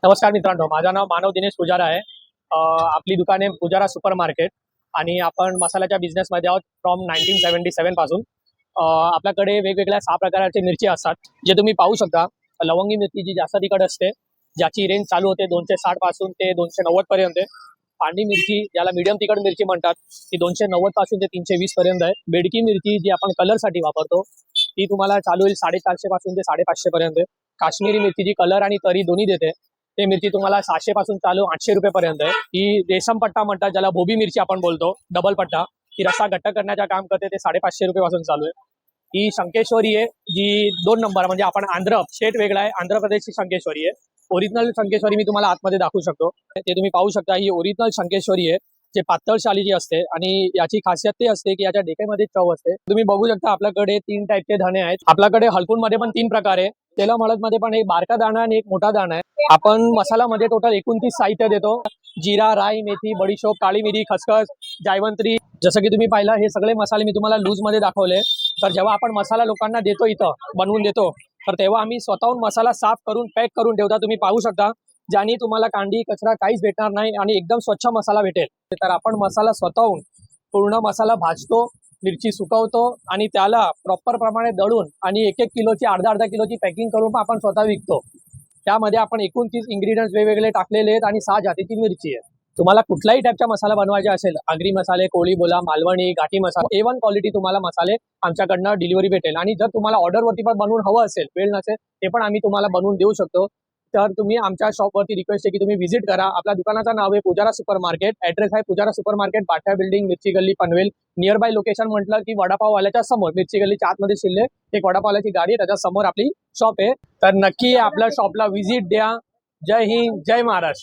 नमस्कार मित्रांनो, माझं नाव मानव दिनेश पुजारा आहे. आपली दुकान आहे पुजारा सुपर मार्केट आणि आपण मसाल्याच्या बिझनेसमध्ये आहोत फ्रॉम 1977 पासून. आपल्याकडे वेगवेगळ्या 6 प्रकारचे मिरची असतात, जे तुम्ही पाहू शकता. लवंगी मिरची जी जास्त तिखट असते, ज्याची रेंज चालू होते 260 पासून ते 290 पर्यंत आहे. पांढरी मिरची ज्याला मीडियम तिखट मिरची म्हणतात, ती 290 पासून ते 320 पर्यंत आहे. बेडकी मिरची जी आपण कलरसाठी वापरतो, ती तुम्हाला चालू होईल 450 पासून ते 550 पर्यंत आहे. काश्मीरी मिरची जी कलर आणि तरी दोन्ही देते, ते मिरची तुम्हाला 700 पासून चालू 800 रुपये पर्यंत आहे. ही रेशम पट्टा म्हणतात, ज्याला बोबी मिरची आपण बोलतो, डबल पट्टा. ही रस्सा घट्ट करण्याचं काम करते, ते 550 रुपये पासून चालू आहे. ही शंकेश्वरी आहे, जी 2 नंबर म्हणजे आपण आंध्र स्टेट वेगळा आहे, आंध्र प्रदेशची शंकेश्वरी आहे. ओरिजिनल शंकेश्वरी मी तुम्हाला आतमध्ये दाखवू शकतो. ते तुम्ही पाहू शकता, ही ओरिजिनल शंकेश्वरी आहे, जे पातळ शालीची असते आणि याची खासियत ते असते की याच्या डेकेमध्ये चव असते. तुम्ही बघू शकता आपल्याकडे 3 टाईपचे धणे आहेत. आपल्याकडे हलकून मध्ये पण 3 प्रकार आहे. तेला मळद मध्ये पण एक बारका दाणा आणि एक मोठा दाणा आहे. आपण मसाल्यामध्ये टोटल 29 साहित्य देतो. जिरा, राई, मेथी, बडीशोप, काळी मिरी, खसखस, जायवंत्री. जसं की तुम्ही पाहिलं, हे सगळे मसाले मी तुम्हाला लूज मध्ये दाखवले. तर जेव्हा आपण मसाला लोकांना देतो, इथं बनवून देतो, तर तेव्हा आम्ही स्वतःहून मसाला साफ करून पॅक करून ठेवता. तुम्ही पाहू शकता, ज्याने तुम्हाला कांडी कचरा काहीच भेटणार नाही आणि एकदम स्वच्छ मसाला भेटेल. तर आपण मसाला स्वतःहून पूर्ण मसाला भाजतो, मिरची सुकवतो आणि त्याला प्रॉपर प्रमाणे दळून आणि 1-1 किलोची अर्धा किलोची पॅकिंग करून आपण स्वतः विकतो. त्यामध्ये आपण 29 इन्ग्रेडियंट्स वेगवेगळे टाकलेले आहेत आणि 6 जातीची मिरची आहे. तुम्हाला कुठलाही टाईपचा मसाला बनवायचा असेल, आगरी मसाले, कोळी बोला, मालवणी, घाटी मसाला, A1 क्वालिटी तुम्हाला मसाले आमच्याकडनं डिलिव्हरी भेटेल. आणि जर तुम्हाला ऑर्डरवरती पण बनवून हवं असेल, वेळ नसेल, ते पण आम्ही तुम्हाला बनवून देऊ शकतो. तर तुम्ही आमच्या शॉपवरती रिक्वेस्ट आहे की तुम्ही व्हिजिट करा. आपल्या दुकानाचं नाव आहे पुजारा सुपर मार्केट. ॲड्रेस आहे पुजारा सुपर मार्केट, बाठा बिल्डिंग, मिरची गल्ली, पनवेल. नियर बाय लोकेशन म्हटलं की वडापाववाल्याच्या समोर, मिरची गल्लीच्या आतमध्ये शिल्ले एक वडापावल्याची गाडी आहे, त्याच्या समोर आपली शॉप आहे. तर नक्की आपल्या शॉपला व्हिजिट द्या. जय हिंद, जय महाराष्ट्र.